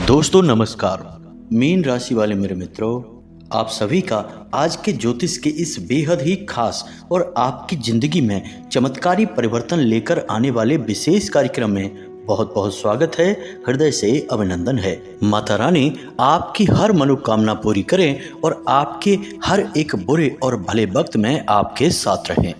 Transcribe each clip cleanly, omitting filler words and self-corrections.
दोस्तों नमस्कार। मीन राशि वाले मेरे मित्रों, आप सभी का आज के ज्योतिष के इस बेहद ही खास और आपकी जिंदगी में चमत्कारी परिवर्तन लेकर आने वाले विशेष कार्यक्रम में बहुत बहुत स्वागत है। हृदय से अभिनंदन है। माता रानी आपकी हर मनोकामना पूरी करें और आपके हर एक बुरे और भले वक्त में आपके साथ रहें।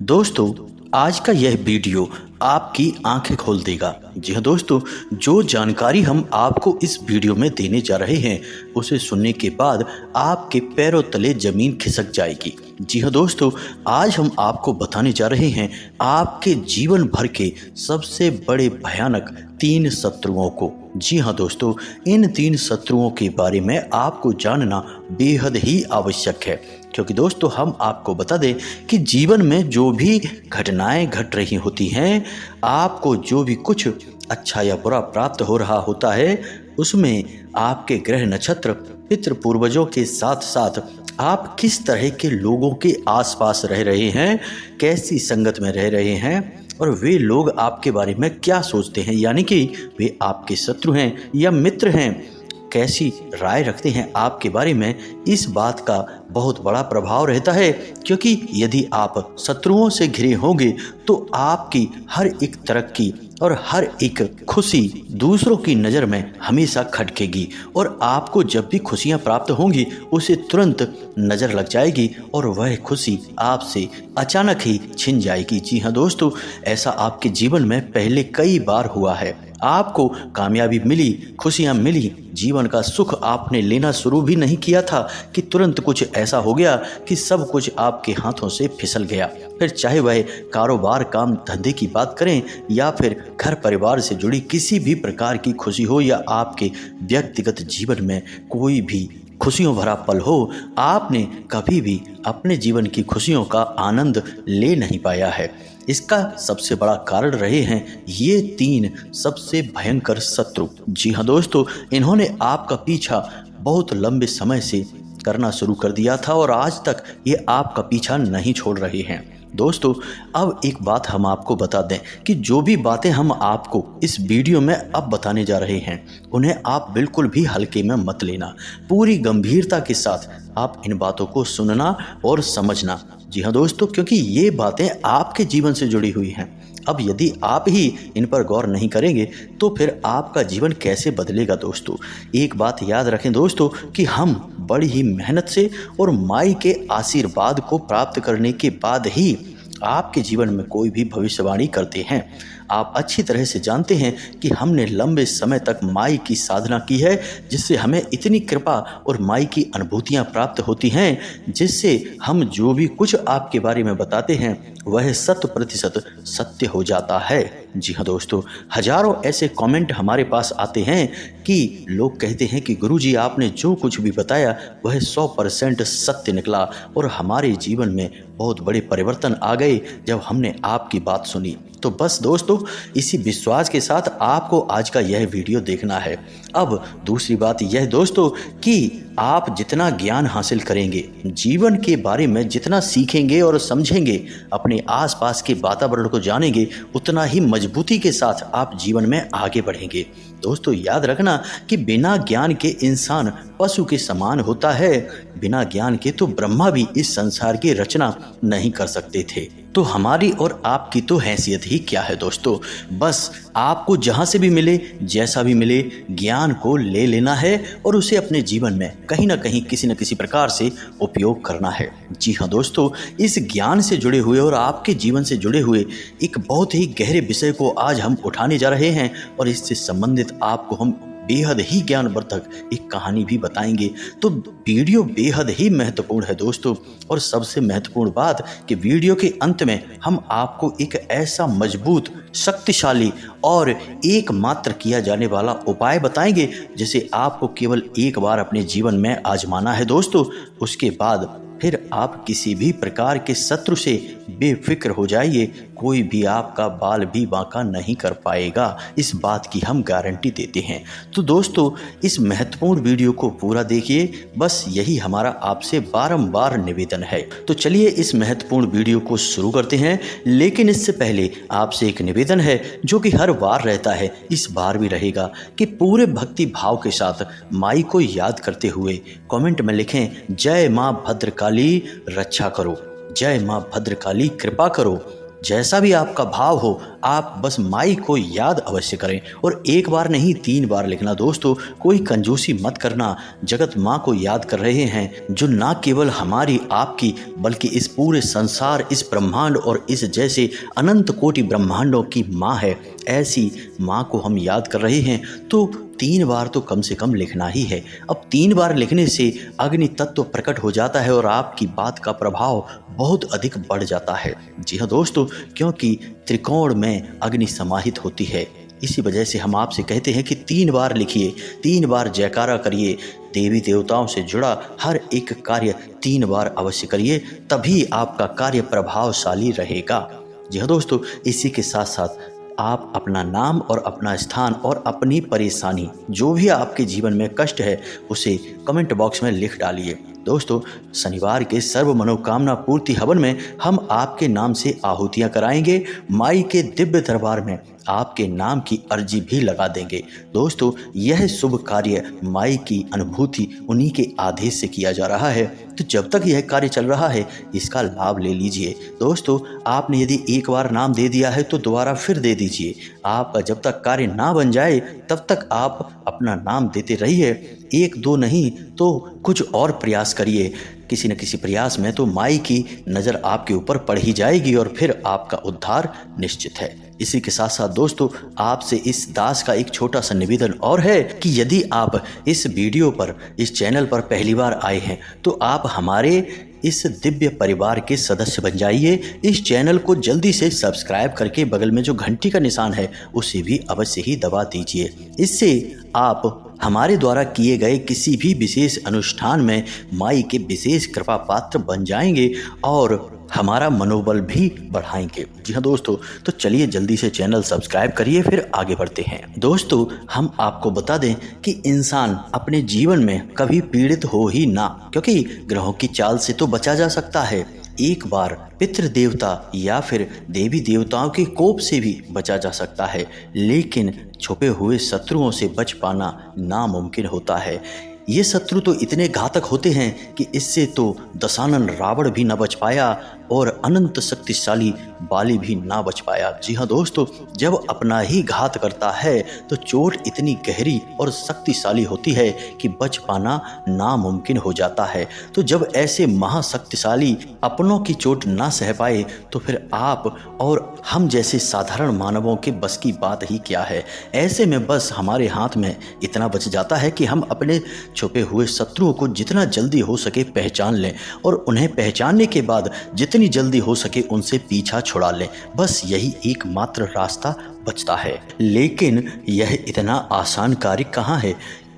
दोस्तों, आज का यह वीडियो आपकी आंखें खोल देगा। जी हाँ दोस्तों, जो जानकारी हम आपको इस वीडियो में देने जा रहे हैं उसे सुनने के बाद आपके पैरों तले जमीन खिसक जाएगी। जी हाँ दोस्तों, आज हम आपको बताने जा रहे हैं आपके जीवन भर के सबसे बड़े भयानक 3 शत्रुओं को। जी हाँ दोस्तों, इन 3 शत्रुओं के बारे में आपको जानना बेहद ही आवश्यक है, क्योंकि दोस्तों हम आपको बता दें कि जीवन में जो भी घटनाएं घट रही होती हैं, आपको जो भी कुछ अच्छा या बुरा प्राप्त हो रहा होता है, उसमें आपके ग्रह नक्षत्र पितृ पूर्वजों के साथ साथ आप किस तरह के लोगों के आसपास रह रहे हैं, कैसी संगत में रह रहे हैं और वे लोग आपके बारे में क्या सोचते हैं, यानी कि वे आपके शत्रु हैं या मित्र हैं, कैसी राय रखते हैं आपके बारे में, इस बात का बहुत बड़ा प्रभाव रहता है। क्योंकि यदि आप शत्रुओं से घिरे होंगे तो आपकी हर एक तरक्की और हर एक खुशी दूसरों की नज़र में हमेशा खटकेगी और आपको जब भी खुशियां प्राप्त होंगी उसे तुरंत नज़र लग जाएगी और वह खुशी आपसे अचानक ही छिन जाएगी। जी हाँ दोस्तों, ऐसा आपके जीवन में पहले कई बार हुआ है। आपको कामयाबी मिली, खुशियां मिली, जीवन का सुख आपने लेना शुरू भी नहीं किया था कि तुरंत कुछ ऐसा हो गया कि सब कुछ आपके हाथों से फिसल गया। फिर चाहे वह कारोबार, काम धंधे की बात करें या फिर घर परिवार से जुड़ी किसी भी प्रकार की खुशी हो या आपके व्यक्तिगत जीवन में कोई भी खुशियों भरा पल हो, आपने कभी भी अपने जीवन की खुशियों का आनंद ले नहीं पाया है। इसका सबसे बड़ा कारण रहे हैं ये 3 सबसे भयंकर शत्रु। जी हाँ दोस्तों, इन्होंने आपका पीछा बहुत लंबे समय से करना शुरू कर दिया था और आज तक ये आपका पीछा नहीं छोड़ रहे हैं। दोस्तों, अब एक बात हम आपको बता दें कि जो भी बातें हम आपको इस वीडियो में अब बताने जा रहे हैं उन्हें आप बिल्कुल भी हल्के में मत लेना। पूरी गंभीरता के साथ आप इन बातों को सुनना और समझना। जी हाँ दोस्तों, क्योंकि ये बातें आपके जीवन से जुड़ी हुई हैं। अब यदि आप ही इन पर गौर नहीं करेंगे तो फिर आपका जीवन कैसे बदलेगा। दोस्तों, एक बात याद रखें दोस्तों कि हम बड़ी ही मेहनत से और माई के आशीर्वाद को प्राप्त करने के बाद ही आपके जीवन में कोई भी भविष्यवाणी करते हैं। आप अच्छी तरह से जानते हैं कि हमने लंबे समय तक माई की साधना की है, जिससे हमें इतनी कृपा और माई की अनुभूतियां प्राप्त होती हैं, जिससे हम जो भी कुछ आपके बारे में बताते हैं वह 100% सत्य हो जाता है। जी हाँ दोस्तों, हजारों ऐसे कमेंट हमारे पास आते हैं कि लोग कहते हैं कि गुरुजी आपने जो कुछ भी बताया वह 100% सत्य निकला और हमारे जीवन में बहुत बड़े परिवर्तन आ गए जब हमने आपकी बात सुनी। तो बस दोस्तों, इसी विश्वास के साथ आपको आज का यह वीडियो देखना है। अब दूसरी बात यह दोस्तों कि आप जितना ज्ञान हासिल करेंगे, जीवन के बारे में जितना सीखेंगे और समझेंगे, अपने आसपास के वातावरण को जानेंगे, उतना ही मजबूती के साथ आप जीवन में आगे बढ़ेंगे। दोस्तों, याद रखना कि बिना ज्ञान के इंसान पशु के समान होता है। बिना ज्ञान के तो ब्रह्मा भी इस संसार की रचना नहीं कर सकते थे। तो हमारी और आपकी तो हैसियत ही क्या है दोस्तों। बस आपको जहाँ से भी मिले, जैसा भी मिले, ज्ञान को ले लेना है और उसे अपने जीवन में कहीं ना कहीं किसी न किसी प्रकार से उपयोग करना है। जी हाँ दोस्तों, इस ज्ञान से जुड़े हुए और आपके जीवन से जुड़े हुए एक बहुत ही गहरे विषय को आज हम उठाने जा रहे हैं और इससे संबंधित आपको हम बेहद ही ज्ञानवर्धक एक कहानी भी बताएंगे। तो वीडियो बेहद ही महत्वपूर्ण है दोस्तों, और सबसे महत्वपूर्ण बात कि वीडियो के अंत में हम आपको एक ऐसा मजबूत, शक्तिशाली और एकमात्र किया जाने वाला उपाय बताएंगे जिसे आपको केवल एक बार अपने जीवन में आजमाना है दोस्तों। उसके बाद फिर आप किसी भी प्रकार के शत्रु से बेफिक्र हो जाइए, कोई भी आपका बाल भी बांका नहीं कर पाएगा, इस बात की हम गारंटी देते हैं। तो दोस्तों, इस महत्वपूर्ण वीडियो को पूरा देखिए, बस यही हमारा आपसे बारंबार निवेदन है। तो चलिए इस महत्वपूर्ण वीडियो को शुरू करते हैं, लेकिन इससे पहले आपसे एक निवेदन है जो कि हर बार रहता है, इस बार भी रहेगा, कि पूरे भक्ति भाव के साथ माई को याद करते हुए कमेंट में लिखें, जय माँ भद्रकाली रक्षा करो, जय माँ भद्रकाली कृपा करो। जैसा भी आपका भाव हो, आप बस माई को याद अवश्य करें, और एक बार नहीं 3 बार लिखना। दोस्तों, कोई कंजूसी मत करना। जगत माँ को याद कर रहे हैं, जो ना केवल हमारी आपकी बल्कि इस पूरे संसार, इस ब्रह्मांड और इस जैसे अनंत कोटि ब्रह्मांडों की माँ है। ऐसी माँ को हम याद कर रहे हैं, तो 3 बार तो कम से कम लिखना ही है। अब 3 बार लिखने से अग्नि तत्व प्रकट हो जाता है और आपकी बात का प्रभाव बहुत अधिक बढ़ जाता है। जी हाँ दोस्तों, क्योंकि त्रिकोण में अग्नि समाहित होती है। इसी वजह से हम आपसे कहते हैं कि 3 बार लिखिए, 3 बार जयकारा करिए। देवी देवताओं से जुड़ा हर एक कार्य 3 बार अवश्य करिए, तभी आपका कार्य प्रभावशाली रहेगा। जी हाँ दोस्तों, इसी के साथ साथ आप अपना नाम और अपना स्थान और अपनी परेशानी, जो भी आपके जीवन में कष्ट है, उसे कमेंट बॉक्स में लिख डालिए। दोस्तों, शनिवार के सर्व मनोकामना पूर्ति हवन में हम आपके नाम से आहुतियां कराएंगे। माई के दिव्य दरबार में आपके नाम की अर्जी भी लगा देंगे। दोस्तों, यह शुभ कार्य माई की अनुभूति उन्हीं के आदेश से किया जा रहा है, तो जब तक यह कार्य चल रहा है, इसका लाभ ले लीजिए। दोस्तों, आपने यदि एक बार नाम दे दिया है तो दोबारा फिर दे दीजिए। आपका जब तक कार्य ना बन जाए तब तक आप अपना नाम देते रहिए। 1-2 नहीं तो कुछ और प्रयास करिए। किसी न किसी प्रयास में तो माई की नज़र आपके ऊपर पड़ ही जाएगी और फिर आपका उद्धार निश्चित है। इसी के साथ साथ दोस्तों, आपसे इस दास का एक छोटा सा निवेदन और है कि यदि आप इस वीडियो पर, इस चैनल पर पहली बार आए हैं, तो आप हमारे इस दिव्य परिवार के सदस्य बन जाइए। इस चैनल को जल्दी से सब्सक्राइब करके बगल में जो घंटी का निशान है उसे भी अवश्य ही दबा दीजिए। इससे आप हमारे द्वारा किए गए किसी भी विशेष अनुष्ठान में माई के विशेष कृपा पात्र बन जाएंगे और हमारा मनोबल भी बढ़ाएंगे। जी हाँ दोस्तों, तो चलिए जल्दी से चैनल सब्सक्राइब करिए, फिर आगे बढ़ते हैं। दोस्तों, हम आपको बता दें कि इंसान अपने जीवन में कभी पीड़ित हो ही ना, क्योंकि ग्रहों की चाल से तो बचा जा सकता है, एक बार पितृ देवता या फिर देवी देवताओं के कोप से भी बचा जा सकता है, लेकिन छुपे हुए शत्रुओं से बच पाना नामुमकिन होता है। ये शत्रु तो इतने घातक होते हैं कि इससे तो दशानन रावण भी न बच पाया और अनंत शक्तिशाली बाली भी ना बच पाया। जी हाँ दोस्तों, जब अपना ही घात करता है तो चोट इतनी गहरी और शक्तिशाली होती है कि बच पाना नामुमकिन हो जाता है। तो जब ऐसे महाशक्तिशाली अपनों की चोट ना सह पाए तो फिर आप और हम जैसे साधारण मानवों के बस की बात ही क्या है। ऐसे में बस हमारे हाथ में इतना बच जाता है कि हम अपने छुपे हुए शत्रुओं को जितना जल्दी हो सके पहचान लें और उन्हें पहचानने के बाद जितनी जल्दी हो सके उनसे पीछा छुड़ा लें। बस यही एकमात्र रास्ता बचता है। लेकिन यह इतना आसान कार्य कहाँ है?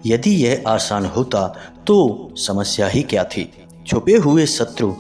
यदि यह आसान होता तो समस्या ही क्या थी। छुपे हुए शत्रु,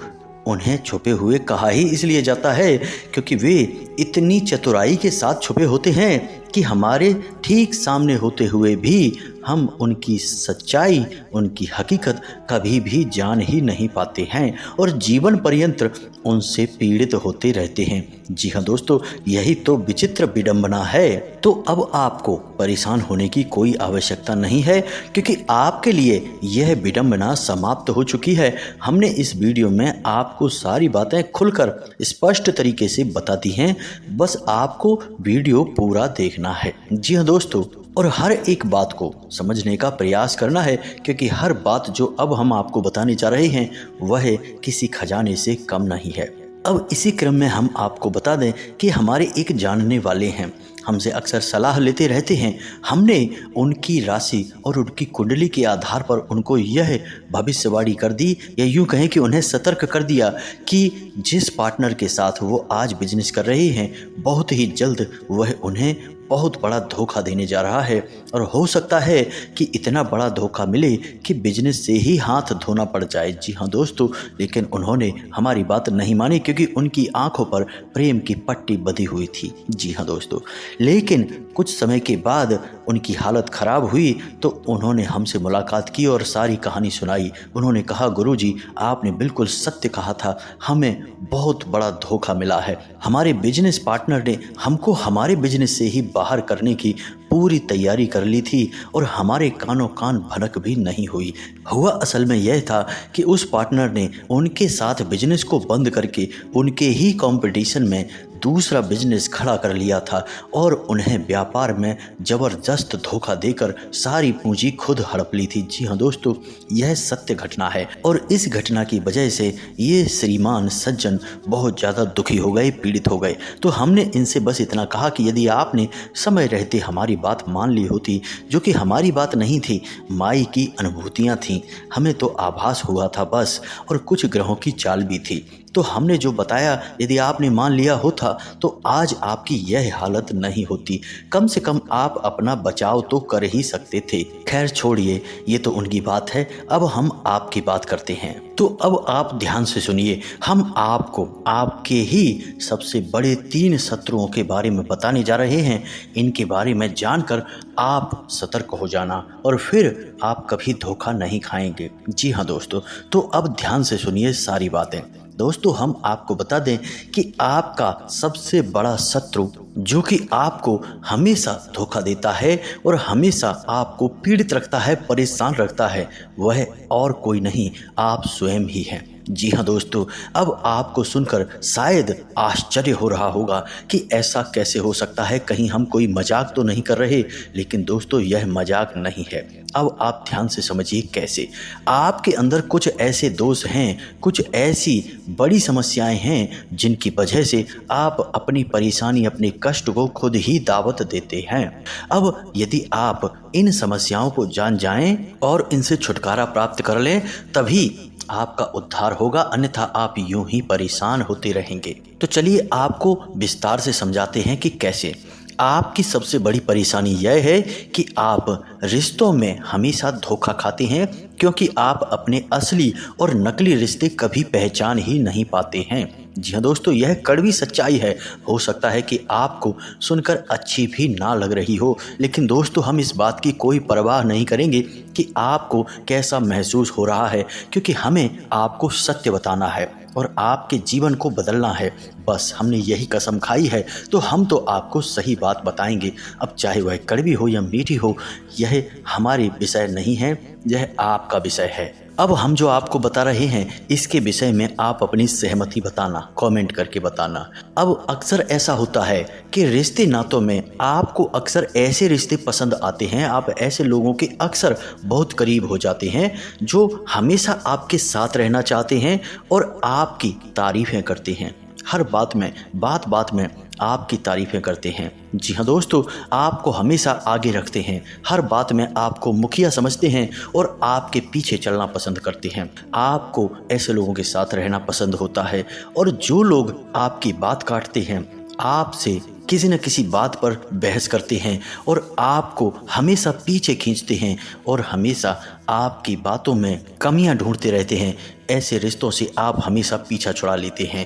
उन्हें छुपे हुए कहा ही इसलिए जाता है क्योंकि वे इतनी चतुराई के साथ छुपे होते हैं कि हमारे ठीक सामने होते हुए भी हम उनकी सच्चाई, उनकी हकीकत कभी भी जान ही नहीं पाते हैं और जीवन पर्यंत उनसे पीड़ित होते रहते हैं। जी हाँ दोस्तों, यही तो विचित्र विडंबना है। तो अब आपको परेशान होने की कोई आवश्यकता नहीं है, क्योंकि आपके लिए यह विडंबना समाप्त हो चुकी है। हमने इस वीडियो में आपको सारी बातें खुलकर स्पष्ट तरीके से बता दी हैं, बस आपको वीडियो पूरा देखना है। जी हाँ दोस्तों, और हर एक बात को समझने का प्रयास करना है, क्योंकि हर बात जो अब हम आपको बताने जा रहे हैं वह किसी खजाने से कम नहीं है। अब इसी क्रम में हम आपको बता दें कि हमारे एक जानने वाले हैं, हमसे अक्सर सलाह लेते रहते हैं। हमने उनकी राशि और उनकी कुंडली के आधार पर उनको यह भविष्यवाणी कर दी, या यूँ कहें कि उन्हें सतर्क कर दिया कि जिस पार्टनर के साथ वो आज बिजनेस कर रहे हैं बहुत ही जल्द वह उन्हें बहुत बड़ा धोखा देने जा रहा है और हो सकता है कि इतना बड़ा धोखा मिले कि बिजनेस से ही हाथ धोना पड़ जाए। जी हाँ दोस्तों, लेकिन उन्होंने हमारी बात नहीं मानी क्योंकि उनकी आंखों पर प्रेम की पट्टी बंधी हुई थी। जी हाँ दोस्तों, लेकिन कुछ समय के बाद उनकी हालत खराब हुई तो उन्होंने हमसे मुलाकात की और सारी कहानी सुनाई। उन्होंने कहा, गुरुजी आपने बिल्कुल सत्य कहा था, हमें बहुत बड़ा धोखा मिला है। हमारे बिजनेस पार्टनर ने हमको हमारे बिजनेस से ही बाहर करने की पूरी तैयारी कर ली थी और हमारे कानों कान भनक भी नहीं हुई। हुआ असल में यह था कि उस पार्टनर ने उनके साथ बिजनेस को बंद करके उनके ही कंपटीशन में दूसरा बिजनेस खड़ा कर लिया था और उन्हें व्यापार में ज़बरदस्त धोखा देकर सारी पूंजी खुद हड़प ली थी। जी हाँ दोस्तों, यह सत्य घटना है और इस घटना की वजह से ये श्रीमान सज्जन बहुत ज़्यादा दुखी हो गए, पीड़ित हो गए। तो हमने इनसे बस इतना कहा कि यदि आपने समय रहते हमारी बात मान ली होती, जो कि हमारी बात नहीं थी, माई की अनुभूतियाँ थीं, हमें तो आभास हुआ था बस, और कुछ ग्रहों की चाल भी थी। तो हमने जो बताया यदि आपने मान लिया होता तो आज आपकी यह हालत नहीं होती। कम से कम आप अपना बचाव तो कर ही सकते थे। खैर छोड़िए, ये तो उनकी बात है। अब हम आपकी बात करते हैं। तो अब आप ध्यान से सुनिए, हम आपको आपके ही सबसे बड़े 3 शत्रुओं के बारे में बताने जा रहे हैं। इनके बारे में जानकर आप सतर्क हो जाना और फिर आप कभी धोखा नहीं खाएंगे। जी हाँ दोस्तों, तो अब ध्यान से सुनिए सारी बातें। दोस्तों, हम आपको बता दें कि आपका सबसे बड़ा शत्रु जो कि आपको हमेशा धोखा देता है और हमेशा आपको पीड़ित रखता है, परेशान रखता है, वह और कोई नहीं, आप स्वयं ही हैं। जी हाँ दोस्तों, अब आपको सुनकर शायद आश्चर्य हो रहा होगा कि ऐसा कैसे हो सकता है, कहीं हम कोई मजाक तो नहीं कर रहे। लेकिन दोस्तों, यह मजाक नहीं है। अब आप ध्यान से समझिए कैसे। आपके अंदर कुछ ऐसे दोष हैं, कुछ ऐसी बड़ी समस्याएं हैं जिनकी वजह से आप अपनी परेशानी, अपने कष्ट को खुद ही दावत देते हैं। अब यदि आप इन समस्याओं को जान जाएं और इनसे छुटकारा प्राप्त कर लें, तभी आपका उद्धार होगा, अन्यथा आप यूं ही परेशान होते रहेंगे। तो चलिए आपको विस्तार से समझाते हैं कि कैसे। आपकी सबसे बड़ी परेशानी यह है कि आप रिश्तों में हमेशा धोखा खाते हैं क्योंकि आप अपने असली और नकली रिश्ते कभी पहचान ही नहीं पाते हैं। जी हाँ दोस्तों, यह कड़वी सच्चाई है। हो सकता है कि आपको सुनकर अच्छी भी ना लग रही हो, लेकिन दोस्तों हम इस बात की कोई परवाह नहीं करेंगे कि आपको कैसा महसूस हो रहा है, क्योंकि हमें आपको सत्य बताना है और आपके जीवन को बदलना है। बस हमने यही कसम खाई है, तो हम तो आपको सही बात बताएंगे। अब चाहे वह कड़वी हो या मीठी हो, यह हमारे विषय नहीं है, यह आपका विषय है। अब हम जो आपको बता रहे हैं इसके विषय में आप अपनी सहमति बताना, कमेंट करके बताना। अब अक्सर ऐसा होता है कि रिश्ते नातों में आपको अक्सर ऐसे रिश्ते पसंद आते हैं, आप ऐसे लोगों के अक्सर बहुत करीब हो जाते हैं जो हमेशा आपके साथ रहना चाहते हैं और आपकी तारीफ़ें करते हैं। हर बात में, बात बात में आपकी तारीफ़ें करते हैं। जी हाँ दोस्तों, आपको हमेशा आगे रखते हैं, हर बात में आपको मुखिया समझते हैं और आपके पीछे चलना पसंद करते हैं। आपको ऐसे लोगों के साथ रहना पसंद होता है और जो लोग आपकी बात काटते हैं, आपसे किसी न किसी बात पर बहस करते हैं और आपको हमेशा पीछे खींचते हैं और हमेशा आपकी बातों में कमियां ढूंढते रहते हैं, ऐसे रिश्तों से आप हमेशा पीछा छुड़ा लेते हैं।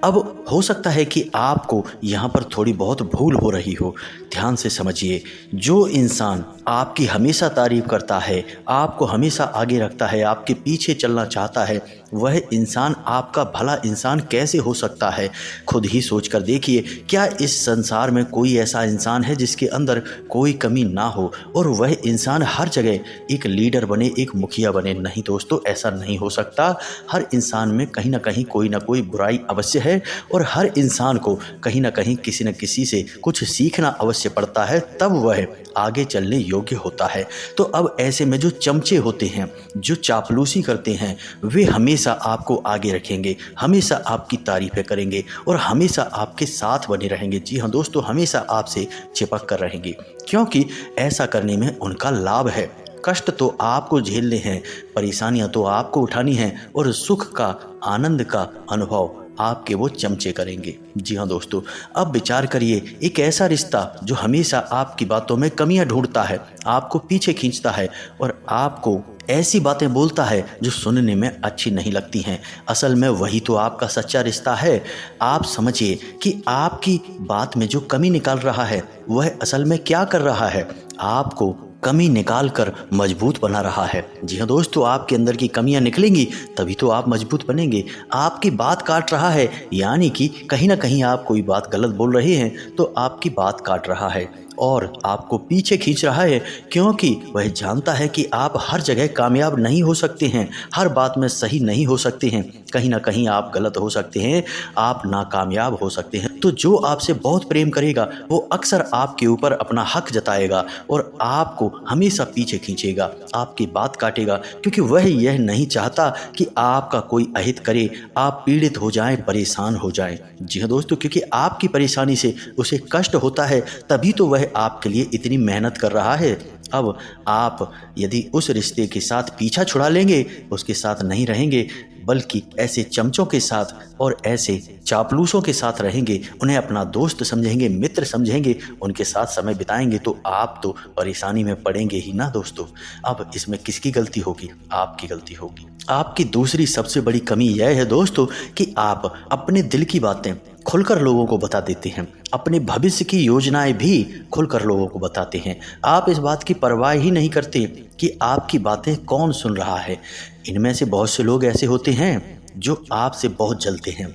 अब हो सकता है कि आपको यहाँ पर थोड़ी बहुत भूल हो रही हो। ध्यान से समझिए, जो इंसान आपकी हमेशा तारीफ करता है, आपको हमेशा आगे रखता है, आपके पीछे चलना चाहता है, वह इंसान आपका भला इंसान कैसे हो सकता है? खुद ही सोच कर देखिए, क्या इस संसार में कोई ऐसा इंसान है जिसके अंदर कोई कमी ना हो और वह इंसान हर जगह एक लीडर बने, एक मुखिया बने? नहीं दोस्तों, ऐसा नहीं हो सकता। हर इंसान में कहीं ना कहीं कोई ना कोई बुराई अवश्य है और हर इंसान को कहीं ना कहीं किसी न किसी से कुछ सीखना अवश्य पड़ता है, तब वह आगे चलने योग्य होता है। तो अब ऐसे में जो चमचे होते हैं, जो चापलूसी करते हैं, वे हमेशा आपको आगे रखेंगे, हमेशा आपकी तारीफ़ें करेंगे और हमेशा आपके साथ बने रहेंगे। जी हाँ दोस्तों, हमेशा आपसे चिपक कर रहेंगे, क्योंकि ऐसा करने में उनका लाभ है। कष्ट तो आपको झेलने हैं, परेशानियां तो आपको उठानी हैं और सुख का, आनंद का अनुभव आपके वो चमचे करेंगे। जी हाँ दोस्तों, अब विचार करिए, एक ऐसा रिश्ता जो हमेशा आपकी बातों में कमियां ढूंढता है, आपको पीछे खींचता है और आपको ऐसी बातें बोलता है जो सुनने में अच्छी नहीं लगती हैं। असल में वही तो आपका सच्चा रिश्ता है। आप समझिए कि आपकी बात में जो कमी निकाल रहा है वह असल में क्या कर रहा है, आपको कमी निकाल कर मजबूत बना रहा है। जी हाँ दोस्तों, आपके अंदर की कमियां निकलेंगी तभी तो आप मजबूत बनेंगे। आपकी बात काट रहा है, यानी कि कहीं ना कहीं आप कोई बात गलत बोल रहे हैं तो आपकी बात काट रहा है और आपको पीछे खींच रहा है, क्योंकि वह जानता है कि आप हर जगह कामयाब नहीं हो सकते हैं, हर बात में सही नहीं हो सकते हैं, कहीं ना कहीं आप गलत हो सकते हैं, आप नाकामयाब हो सकते हैं। तो जो आपसे बहुत प्रेम करेगा वो अक्सर आपके ऊपर अपना हक जताएगा और आपको हमेशा पीछे खींचेगा, आपकी बात काटेगा, क्योंकि वह यह नहीं चाहता कि आपका कोई अहित करे, आप पीड़ित हो जाएं, परेशान हो जाएं। जी हाँ दोस्तों, क्योंकि आपकी परेशानी से उसे कष्ट होता है, तभी तो वह आपके लिए इतनी मेहनत कर रहा है। अब आप यदि उस रिश्ते के साथ पीछा छुड़ा लेंगे, उसके साथ नहीं रहेंगे, बल्कि ऐसे चमचों के साथ और ऐसे चापलूसों के साथ रहेंगे, उन्हें अपना दोस्त समझेंगे, मित्र समझेंगे, उनके साथ समय बिताएंगे, तो आप तो परेशानी में पड़ेंगे ही ना दोस्तों। अब इसमें किसकी गलती होगी? आपकी गलती होगी। आपकी दूसरी सबसे बड़ी कमी यह है दोस्तों कि आप अपने दिल की बातें खुलकर लोगों को बता देते हैं, अपने भविष्य की योजनाएं भी खुलकर लोगों को बताते हैं। आप इस बात की परवाह ही नहीं करते कि आपकी बातें कौन सुन रहा है। इनमें से बहुत से लोग ऐसे होते हैं जो आपसे बहुत जलते हैं,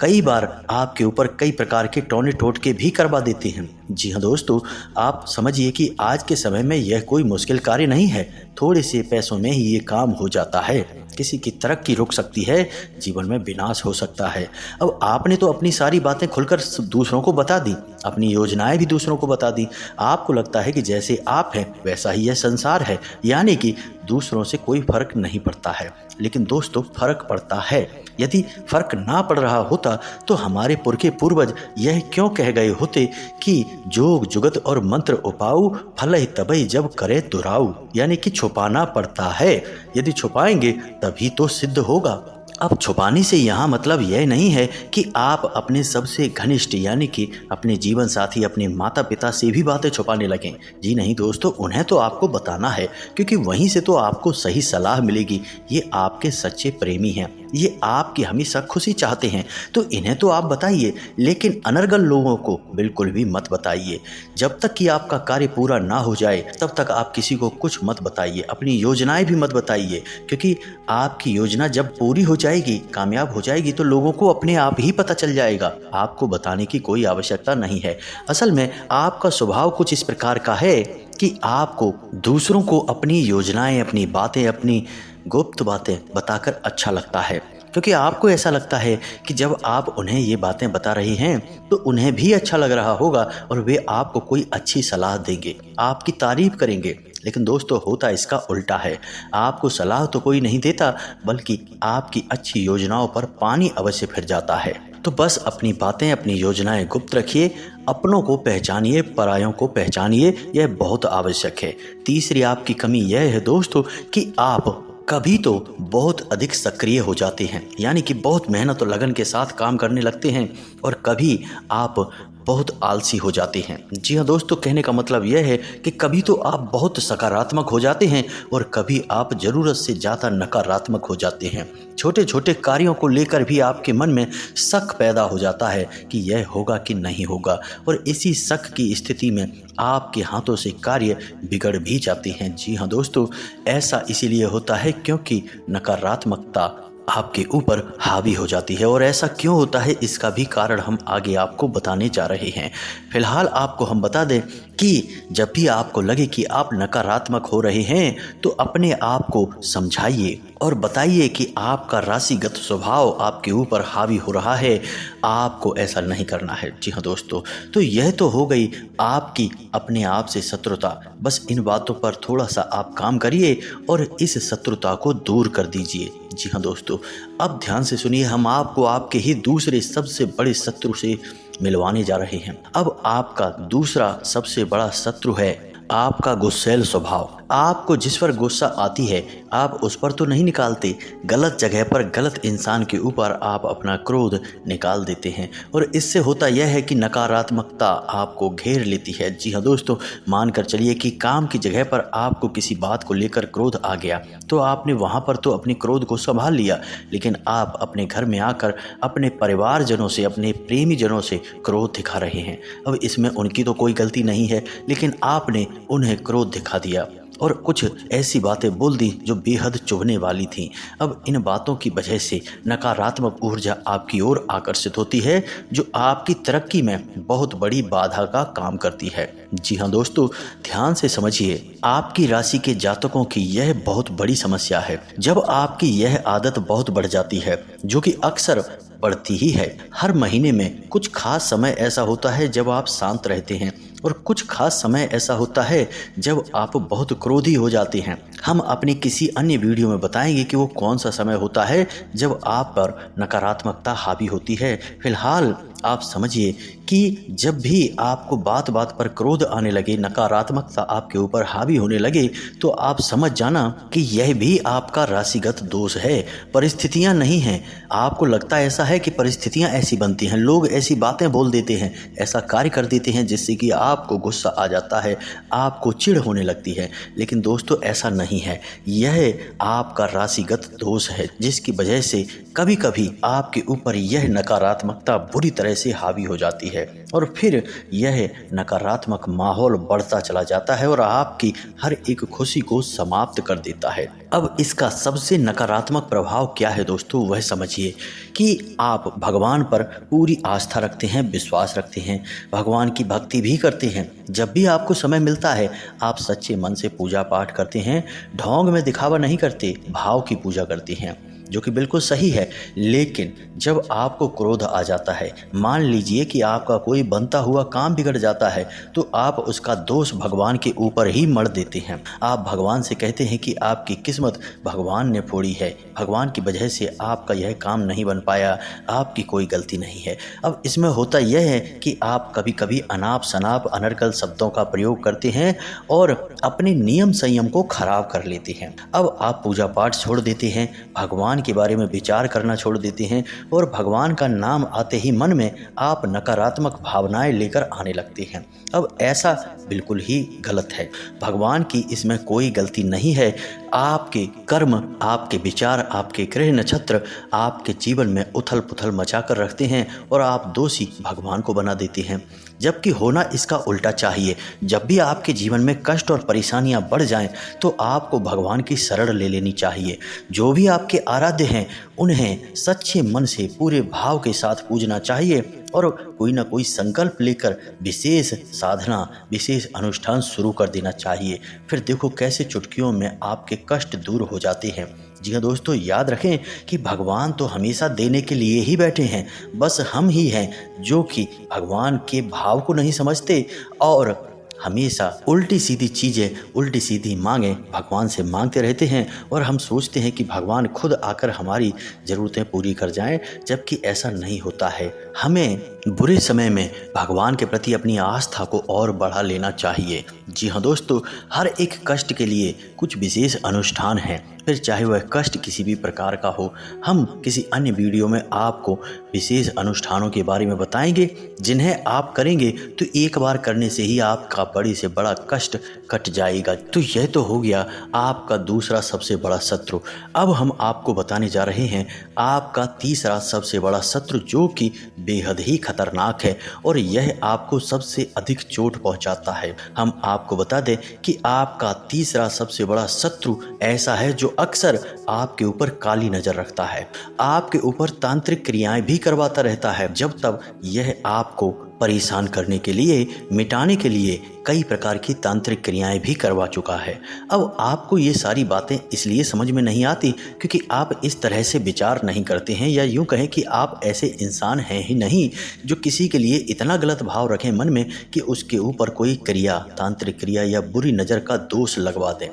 कई बार आपके ऊपर कई प्रकार के टोने टोटके भी करवा देते हैं। जी हाँ दोस्तों, आप समझिए कि आज के समय में यह कोई मुश्किल कार्य नहीं है, थोड़े से पैसों में ही ये काम हो जाता है। किसी की तरक्की रुक सकती है, जीवन में विनाश हो सकता है। अब आपने तो अपनी सारी बातें खुलकर दूसरों को बता दी, अपनी योजनाएं भी दूसरों को बता दी। आपको लगता है कि जैसे आप हैं वैसा ही यह संसार है, यानी कि दूसरों से कोई फर्क नहीं पड़ता है। लेकिन दोस्तों, फर्क पड़ता है। यदि फर्क ना पड़ रहा होता तो हमारे पुरखे पूर्वज यह क्यों कह गए होते कि जोग जुगत और मंत्र उपाऊ, फलहि तबई जब करे दुराऊ, यानी कि छुपाना पड़ता है। यदि छुपाएंगे तभी तो सिद्ध होगा। अब छुपाने से यहाँ मतलब यह नहीं है कि आप अपने सबसे घनिष्ठ यानी कि अपने जीवन साथी, अपने माता पिता से भी बातें छुपाने लगें। जी नहीं दोस्तों, उन्हें तो आपको बताना है, क्योंकि वहीं से तो आपको सही सलाह मिलेगी। ये आपके सच्चे प्रेमी हैं, ये आपकी हमेशा खुशी चाहते हैं, तो इन्हें तो आप बताइए, लेकिन अनर्गल लोगों को बिल्कुल भी मत बताइए। जब तक कि आपका कार्य पूरा ना हो जाए तब तक आप किसी को कुछ मत बताइए, अपनी योजनाएं भी मत बताइए, क्योंकि आपकी योजना जब पूरी हो जाएगी, कामयाब हो जाएगी, तो लोगों को अपने आप ही पता चल जाएगा। आपको बताने की कोई आवश्यकता नहीं है। असल में आपका स्वभाव कुछ इस प्रकार का है कि आपको दूसरों को अपनी योजनाएं, अपनी बातें, अपनी गुप्त बातें बताकर अच्छा लगता है, क्योंकि आपको ऐसा लगता है कि जब आप उन्हें ये बातें बता रहे हैं तो उन्हें भी अच्छा लग रहा होगा और वे आपको कोई अच्छी सलाह देंगे, आपकी तारीफ करेंगे। लेकिन दोस्तों, होता इसका उल्टा है। आपको सलाह तो कोई नहीं देता, बल्कि आपकी अच्छी योजनाओं पर पानी अवश्य फिर जाता है। तो बस अपनी बातें, अपनी योजनाएं गुप्त रखिए, अपनों को पहचानिए, परायों को पहचानिए, यह बहुत आवश्यक है। तीसरी आपकी कमी यह है दोस्तों कि आप कभी तो बहुत अधिक सक्रिय हो जाते हैं, यानी कि बहुत मेहनत और लगन के साथ काम करने लगते हैं, और कभी आप बहुत आलसी हो जाते हैं। जी हाँ दोस्तों, कहने का मतलब यह है कि कभी तो आप बहुत सकारात्मक हो जाते हैं और कभी आप ज़रूरत से ज़्यादा नकारात्मक हो जाते हैं। छोटे छोटे कार्यों को लेकर भी आपके मन में शक पैदा हो जाता है कि यह होगा कि नहीं होगा, और इसी शक की स्थिति में आपके हाथों से कार्य बिगड़ भी जाते हैं। जी हाँ दोस्तों, ऐसा इसीलिए होता है क्योंकि नकारात्मकता आपके ऊपर हावी हो जाती है। और ऐसा क्यों होता है, इसका भी कारण हम आगे आपको बताने जा रहे हैं। फिलहाल आपको हम बता दें कि जब भी आपको लगे कि आप नकारात्मक हो रहे हैं तो अपने आप को समझाइए और बताइए कि आपका राशिगत स्वभाव आपके ऊपर हावी हो रहा है, आपको ऐसा नहीं करना है। जी हाँ दोस्तों, तो यह तो हो गई आपकी अपने आप से शत्रुता। बस इन बातों पर थोड़ा सा आप काम करिए और इस शत्रुता को दूर कर दीजिए। जी हाँ दोस्तों, अब ध्यान से सुनिए, हम आपको आपके ही दूसरे सबसे बड़े शत्रु से मिलवाने जा रहे हैं। अब आपका दूसरा सबसे बड़ा शत्रु है आपका गुस्सैल स्वभाव। आपको जिस पर गुस्सा आती है आप उस पर तो नहीं निकालते, गलत जगह पर गलत इंसान के ऊपर आप अपना क्रोध निकाल देते हैं और इससे होता यह है कि नकारात्मकता आपको घेर लेती है। जी हाँ दोस्तों, मानकर चलिए कि काम की जगह पर आपको किसी बात को लेकर क्रोध आ गया तो आपने वहाँ पर तो अपने क्रोध को संभाल लिया, लेकिन आप अपने घर में आकर अपने परिवारजनों से, अपने प्रेमी जनों से क्रोध दिखा रहे हैं। अब इसमें उनकी तो कोई गलती नहीं है, लेकिन आपने उन्हें क्रोध दिखा दिया और कुछ ऐसी बातें बोल दी जो बेहद चुभने वाली थीं। अब इन बातों की वजह से नकारात्मक ऊर्जा आपकी ओर आकर्षित होती है जो आपकी तरक्की में बहुत बड़ी बाधा का काम करती है। जी हाँ दोस्तों, ध्यान से समझिए, आपकी राशि के जातकों की यह बहुत बड़ी समस्या है। जब आपकी यह आदत बहुत बढ़ जाती है, जो कि अक्सर बढ़ती ही है, हर महीने में कुछ खास समय ऐसा होता है जब आप शांत रहते हैं और कुछ खास समय ऐसा होता है जब आप बहुत क्रोधी हो जाते हैं। हम अपनी किसी अन्य वीडियो में बताएंगे कि वो कौन सा समय होता है जब आप पर नकारात्मकता हावी होती है। फिलहाल आप समझिए कि जब भी आपको बात बात पर क्रोध आने लगे, नकारात्मकता आपके ऊपर हावी होने लगे, तो आप समझ जाना कि यह भी आपका राशिगत दोष है, परिस्थितियां नहीं हैं। आपको लगता ऐसा है कि परिस्थितियां ऐसी बनती हैं, लोग ऐसी बातें बोल देते हैं, ऐसा कार्य कर देते हैं जिससे कि आपको गुस्सा आ जाता है, आपको चिढ़ होने लगती है। लेकिन दोस्तों ऐसा नहीं है, यह आपका राशिगत दोष है जिसकी वजह से कभी कभी आपके ऊपर यह नकारात्मकता बुरी तरह से हावी हो जाती है और फिर यह नकारात्मक माहौल बढ़ता चला जाता है और आपकी हर एक खुशी को समाप्त कर देता है। अब इसका सबसे नकारात्मक प्रभाव क्या है दोस्तों, वह समझिए कि आप भगवान पर पूरी आस्था रखते हैं, विश्वास रखते हैं, भगवान की भक्ति भी करते हैं। जब भी आपको समय मिलता है आप सच्चे मन से पूजा पाठ करते हैं, ढोंग में दिखावा नहीं करते, भाव की पूजा करते हैं, जो कि बिल्कुल सही है। लेकिन जब आपको क्रोध आ जाता है, मान लीजिए कि आपका कोई बनता हुआ काम बिगड़ जाता है, तो आप उसका दोष भगवान के ऊपर ही मढ़ देते हैं। आप भगवान से कहते हैं कि आपकी किस्मत भगवान ने फोड़ी है, भगवान की वजह से आपका यह काम नहीं बन पाया, आपकी कोई गलती नहीं है। अब इसमें होता यह है कि आप कभी कभी अनाप शनाप अनर्गल शब्दों का प्रयोग करते हैं और अपने नियम संयम को खराब कर लेते हैं। अब आप पूजा पाठ छोड़ देते हैं, भगवान के बारे में विचार करना छोड़ देते हैं और भगवान का नाम आते ही मन में आप नकारात्मक भावनाएं लेकर आने लगते हैं। अब ऐसा बिल्कुल ही गलत है, भगवान की इसमें कोई गलती नहीं है। आपके कर्म, आपके विचार, आपके ग्रह नक्षत्र आपके जीवन में उथल पुथल मचा कर रखते हैं और आप दोषी भगवान को बना देते हैं, जबकि होना इसका उल्टा चाहिए। जब भी आपके जीवन में कष्ट और परेशानियां बढ़ जाएं तो आपको भगवान की शरण ले लेनी चाहिए। जो भी आपके आराध्य हैं उन्हें सच्चे मन से पूरे भाव के साथ पूजना चाहिए और कोई ना कोई संकल्प लेकर विशेष साधना, विशेष अनुष्ठान शुरू कर देना चाहिए। फिर देखो कैसे चुटकियों में आपके कष्ट दूर हो जाते हैं। जी हाँ दोस्तों, याद रखें कि भगवान तो हमेशा देने के लिए ही बैठे हैं, बस हम ही हैं जो कि भगवान के भाव को नहीं समझते और हमेशा उल्टी सीधी चीज़ें, उल्टी सीधी मांगें भगवान से मांगते रहते हैं और हम सोचते हैं कि भगवान खुद आकर हमारी ज़रूरतें पूरी कर जाएं, जबकि ऐसा नहीं होता है। हमें बुरे समय में भगवान के प्रति अपनी आस्था को और बढ़ा लेना चाहिए। जी हाँ दोस्तों, हर एक कष्ट के लिए कुछ विशेष अनुष्ठान हैं, फिर चाहे वह कष्ट किसी भी प्रकार का हो। हम किसी अन्य वीडियो में आपको विशेष अनुष्ठानों के बारे में बताएंगे जिन्हें आप करेंगे तो एक बार करने से ही आपका बड़े से बड़ा कष्ट कट जाएगा। तो यह तो हो गया आपका दूसरा सबसे बड़ा शत्रु। अब हम आपको बताने जा रहे हैं आपका तीसरा सबसे बड़ा शत्रु, जो कि बेहद ही खतरनाक है और यह आपको सबसे अधिक चोट पहुंचाता है। हम आपको बता दें कि आपका तीसरा सबसे बड़ा शत्रु ऐसा है जो अक्सर आपके ऊपर काली नजर रखता है, आपके ऊपर तांत्रिक क्रियाएं भी करवाता रहता है। जब तब यह आपको परेशान करने के लिए, मिटाने के लिए कई प्रकार की तांत्रिक क्रियाएं भी करवा चुका है। अब आपको ये सारी बातें इसलिए समझ में नहीं आती क्योंकि आप इस तरह से विचार नहीं करते हैं, या यूं कहें कि आप ऐसे इंसान हैं ही नहीं जो किसी के लिए इतना गलत भाव रखें मन में कि उसके ऊपर कोई क्रिया, तांत्रिक क्रिया या बुरी नज़र का दोष लगवा दें।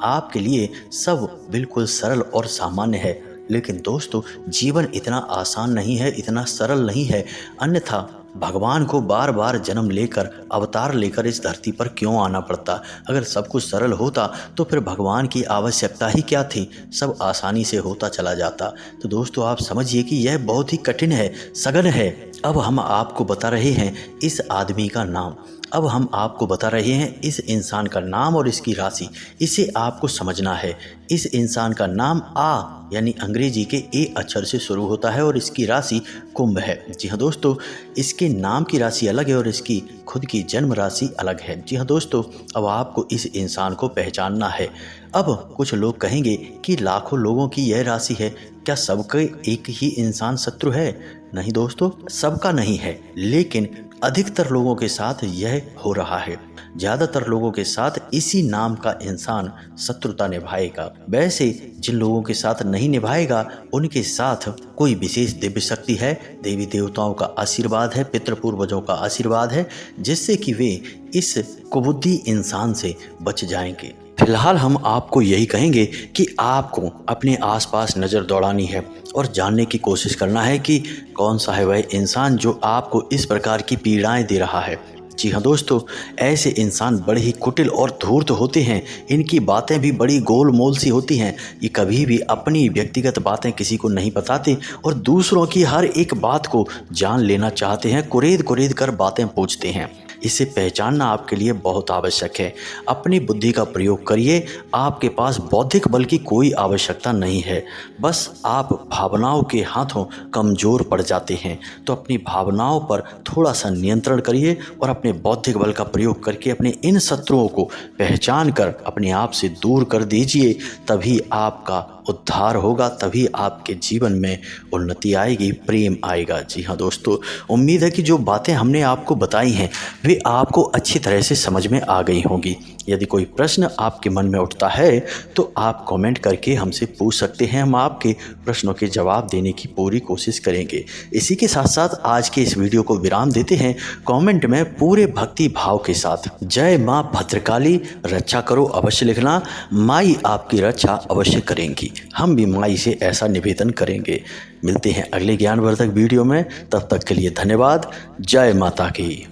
आपके लिए सब बिल्कुल सरल और सामान्य है, लेकिन दोस्तों जीवन इतना आसान नहीं है, इतना सरल नहीं है। अन्यथा भगवान को बार बार जन्म लेकर अवतार लेकर इस धरती पर क्यों आना पड़ता? अगर सब कुछ सरल होता तो फिर भगवान की आवश्यकता ही क्या थी? सब आसानी से होता चला जाता। तो दोस्तों आप समझिए कि यह बहुत ही कठिन है, सघन है। अब हम आपको बता रहे हैं इस आदमी का नाम, अब हम आपको बता रहे हैं इस इंसान का नाम और इसकी राशि। इसे आपको समझना है। इस इंसान का नाम आ यानी अंग्रेजी के ए अक्षर से शुरू होता है और इसकी राशि कुंभ है। जी हाँ दोस्तों, इसके नाम की राशि अलग है और इसकी खुद की जन्म राशि अलग है। जी हाँ दोस्तों, अब आपको इस इंसान को पहचानना है। अब कुछ लोग कहेंगे कि लाखों लोगों की यह राशि है, क्या सबके एक ही इंसान शत्रु है? नहीं दोस्तों, सबका नहीं है, लेकिन अधिकतर लोगों के साथ यह हो रहा है। ज़्यादातर लोगों के साथ इसी नाम का इंसान शत्रुता निभाएगा। वैसे जिन लोगों के साथ नहीं निभाएगा उनके साथ कोई विशेष दिव्य शक्ति है, देवी देवताओं का आशीर्वाद है, पितृ पूर्वजों का आशीर्वाद है, जिससे कि वे इस कुबुद्धि इंसान से बच जाएंगे। फिलहाल हम आपको यही कहेंगे कि आपको अपने आसपास नज़र दौड़ानी है और जानने की कोशिश करना है कि कौन सा है वह इंसान जो आपको इस प्रकार की पीड़ाएं दे रहा है। जी हाँ दोस्तों, ऐसे इंसान बड़े ही कुटिल और धूर्त होते हैं। इनकी बातें भी बड़ी गोल मोल सी होती हैं। ये कभी भी अपनी व्यक्तिगत बातें किसी को नहीं बताते और दूसरों की हर एक बात को जान लेना चाहते हैं, कुरेद कुरेद कर बातें पूछते हैं। इसे पहचानना आपके लिए बहुत आवश्यक है। अपनी बुद्धि का प्रयोग करिए। आपके पास बौद्धिक बल की कोई आवश्यकता नहीं है, बस आप भावनाओं के हाथों कमज़ोर पड़ जाते हैं। तो अपनी भावनाओं पर थोड़ा सा नियंत्रण करिए और अपने बौद्धिक बल का प्रयोग करके अपने इन शत्रुओं को पहचान कर अपने आप से दूर कर दीजिए। तभी आपका उद्धार होगा, तभी आपके जीवन में उन्नति आएगी, प्रेम आएगा। जी हाँ दोस्तों, उम्मीद है कि जो बातें हमने आपको बताई हैं वे आपको अच्छी तरह से समझ में आ गई होंगी। यदि कोई प्रश्न आपके मन में उठता है तो आप कमेंट करके हमसे पूछ सकते हैं। हम आपके प्रश्नों के जवाब देने की पूरी कोशिश करेंगे। इसी के साथ साथ आज के इस वीडियो को विराम देते हैं। कमेंट में पूरे भक्ति भाव के साथ जय माँ भद्रकाली रक्षा करो अवश्य लिखना। माई आपकी रक्षा अवश्य करेंगी। हम भी माई से ऐसा निवेदन करेंगे। मिलते हैं अगले ज्ञानवर्धक वीडियो में, तब तक के लिए धन्यवाद। जय माता की।